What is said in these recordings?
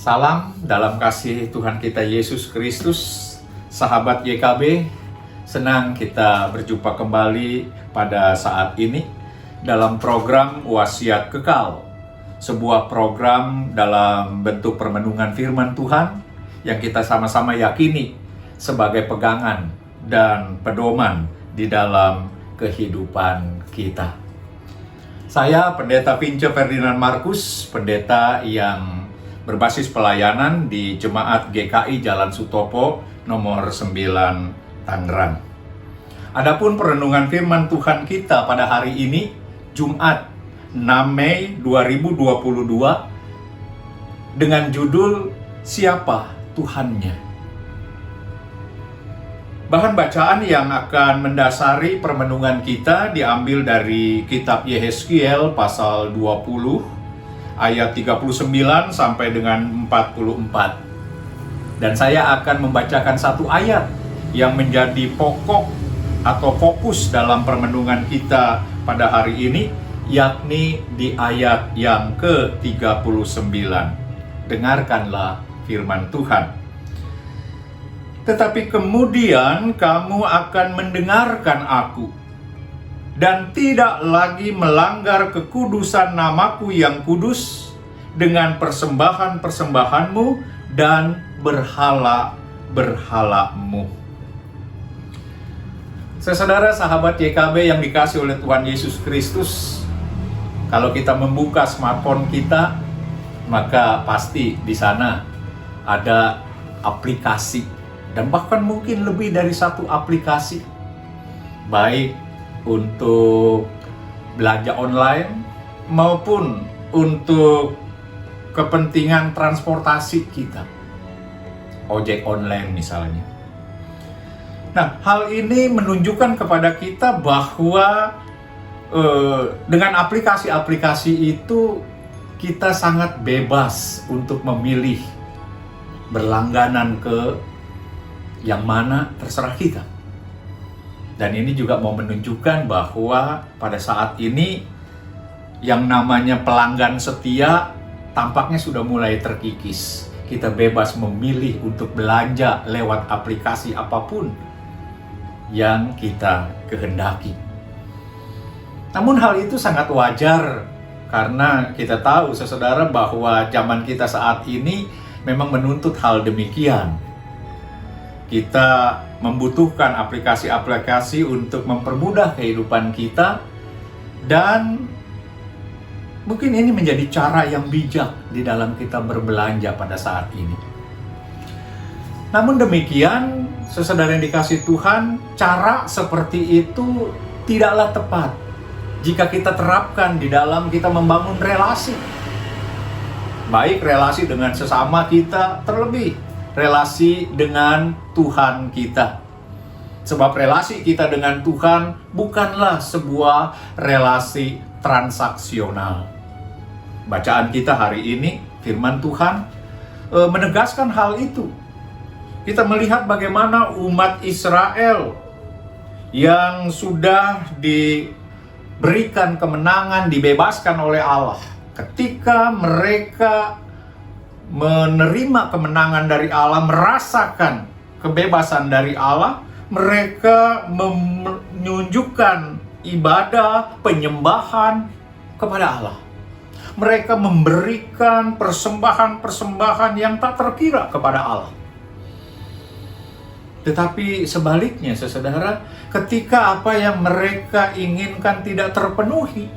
Salam dalam kasih Tuhan kita Yesus Kristus, sahabat YKB. Senang kita berjumpa kembali pada saat ini dalam program Wasiat Kekal, sebuah program dalam bentuk permenungan firman Tuhan yang kita sama-sama yakini sebagai pegangan dan pedoman di dalam kehidupan kita. Saya Pendeta Vince Ferdinand Markus, pendeta yang berbasis pelayanan di Jemaat GKI Jalan Sutopo nomor 9 Tangerang. Adapun perenungan firman Tuhan kita pada hari ini, Jumat 6 Mei 2022, dengan judul Siapa Tuhannya? Bahan bacaan yang akan mendasari permenungan kita diambil dari kitab Yehezkiel pasal 20 ayat 39 sampai dengan 44. Dan saya akan membacakan satu ayat yang menjadi pokok atau fokus dalam permenungan kita pada hari ini, yakni di ayat yang ke-39. Dengarkanlah firman Tuhan. Tetapi kemudian kamu akan mendengarkan aku, dan tidak lagi melanggar kekudusan namaku yang kudus dengan persembahan-persembahanmu dan berhala-berhalamu. Saudara sahabat YKB yang dikasih oleh Tuhan Yesus Kristus, kalau kita membuka smartphone kita, maka pasti di sana ada aplikasi, dan bahkan mungkin lebih dari satu aplikasi, baik untuk belanja online maupun untuk kepentingan transportasi kita, ojek online misalnya. Nah, hal ini menunjukkan kepada kita bahwa dengan aplikasi-aplikasi itu kita sangat bebas untuk memilih berlangganan ke yang mana terserah kita. Dan ini juga mau menunjukkan bahwa pada saat ini yang namanya pelanggan setia tampaknya sudah mulai terkikis. Kita bebas memilih untuk belanja lewat aplikasi apapun yang kita kehendaki. Namun hal itu sangat wajar karena kita tahu saudara bahwa zaman kita saat ini memang menuntut hal demikian. Kita membutuhkan aplikasi-aplikasi untuk mempermudah kehidupan kita, dan mungkin ini menjadi cara yang bijak di dalam kita berbelanja pada saat ini. Namun demikian, saudara yang dikasihi Tuhan, cara seperti itu tidaklah tepat jika kita terapkan di dalam kita membangun relasi. Baik relasi dengan sesama kita, terlebih relasi dengan Tuhan kita. Sebab relasi kita dengan Tuhan bukanlah sebuah relasi transaksional. Bacaan kita hari ini, firman Tuhan menegaskan hal itu. Kita melihat bagaimana umat Israel yang sudah diberikan kemenangan, dibebaskan oleh Allah. Ketika mereka menerima kemenangan dari Allah, merasakan kebebasan dari Allah, mereka menunjukkan ibadah, penyembahan kepada Allah. Mereka memberikan persembahan-persembahan yang tak terkira kepada Allah. Tetapi sebaliknya, saudara, ketika apa yang mereka inginkan tidak terpenuhi,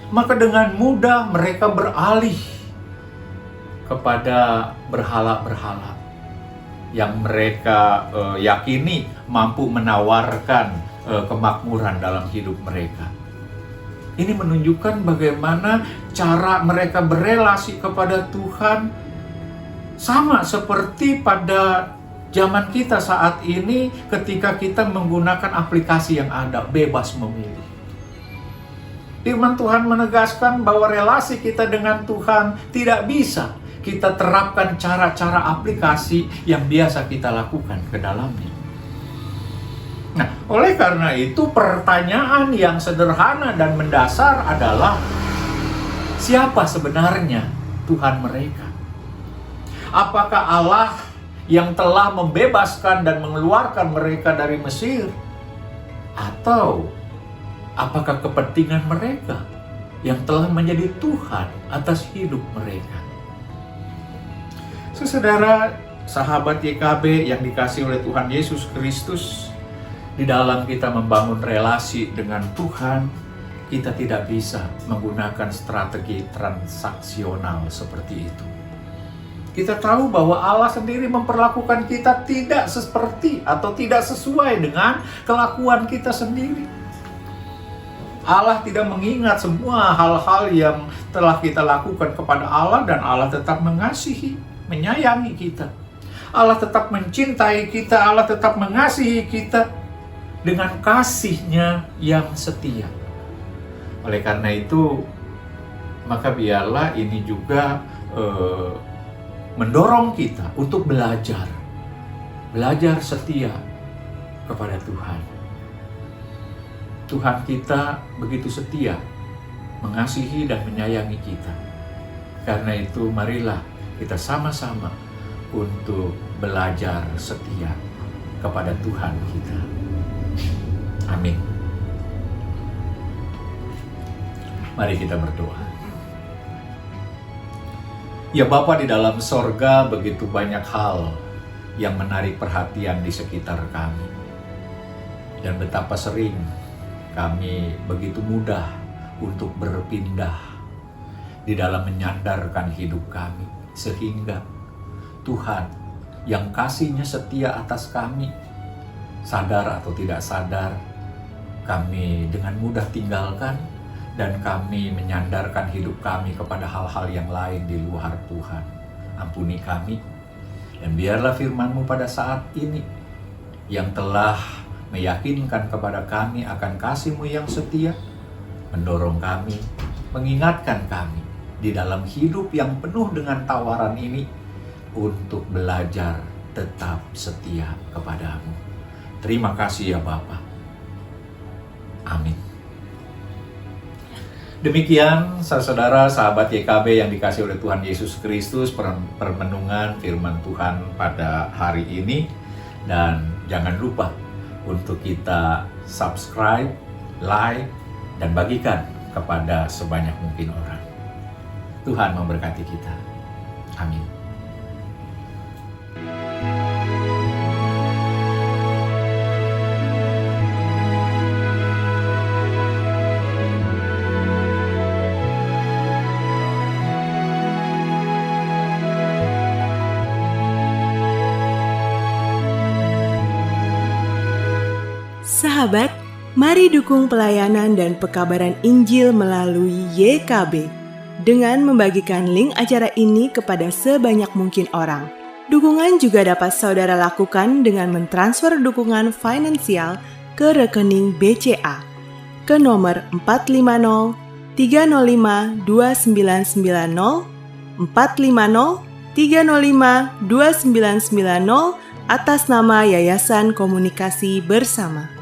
maka dengan mudah mereka beralih kepada berhala-berhala yang mereka yakini mampu menawarkan kemakmuran dalam hidup mereka. Ini menunjukkan bagaimana cara mereka berelasi kepada Tuhan sama seperti pada zaman kita saat ini ketika kita menggunakan aplikasi yang ada, bebas memilih. Firman Tuhan menegaskan bahwa relasi kita dengan Tuhan tidak bisa kita terapkan cara-cara aplikasi yang biasa kita lakukan ke dalamnya. Nah, oleh karena itu pertanyaan yang sederhana dan mendasar adalah siapa sebenarnya Tuhan mereka? Apakah Allah yang telah membebaskan dan mengeluarkan mereka dari Mesir? Atau apakah kepentingan mereka yang telah menjadi Tuhan atas hidup mereka? Saudara, sahabat YKB yang dikasihi oleh Tuhan Yesus Kristus, di dalam kita membangun relasi dengan Tuhan, kita tidak bisa menggunakan strategi transaksional seperti itu. Kita tahu bahwa Allah sendiri memperlakukan kita tidak seperti atau tidak sesuai dengan kelakuan kita sendiri. Allah tidak mengingat semua hal-hal yang telah kita lakukan kepada Allah, dan Allah tetap mengasihi, menyayangi kita. Allah tetap mencintai kita, Allah tetap mengasihi kita dengan kasih-Nya yang setia. Oleh karena itu, maka biarlah ini juga mendorong kita untuk belajar setia kepada Tuhan. Tuhan kita begitu setia, mengasihi dan menyayangi kita. Karena itu marilah kita sama-sama untuk belajar setia kepada Tuhan kita. Amin. Mari kita berdoa. Ya Bapa di dalam sorga, begitu banyak hal yang menarik perhatian di sekitar kami. Dan betapa sering kami begitu mudah untuk berpindah di dalam menyandarkan hidup kami. Sehingga Tuhan yang kasih-Nya setia atas kami, sadar atau tidak sadar, kami dengan mudah tinggalkan dan kami menyandarkan hidup kami kepada hal-hal yang lain di luar Tuhan. Ampuni kami, dan biarlah firman-Mu pada saat ini yang telah meyakinkan kepada kami akan kasih-Mu yang setia, mendorong kami, mengingatkan kami di dalam hidup yang penuh dengan tawaran ini untuk belajar tetap setia kepada-Mu. Terima kasih ya Bapa. Amin. Demikian saudara sahabat YKB yang dikasihi oleh Tuhan Yesus Kristus, permenungan firman Tuhan pada hari ini. Dan jangan lupa untuk kita subscribe, like, dan bagikan kepada sebanyak mungkin orang. Tuhan memberkati kita. Amin. Sahabat, mari dukung pelayanan dan pekabaran Injil melalui YKB dengan membagikan link acara ini kepada sebanyak mungkin orang. Dukungan juga dapat saudara lakukan dengan mentransfer dukungan finansial ke rekening BCA ke nomor 450 305 2990 450 305 2990 atas nama Yayasan Komunikasi Bersama.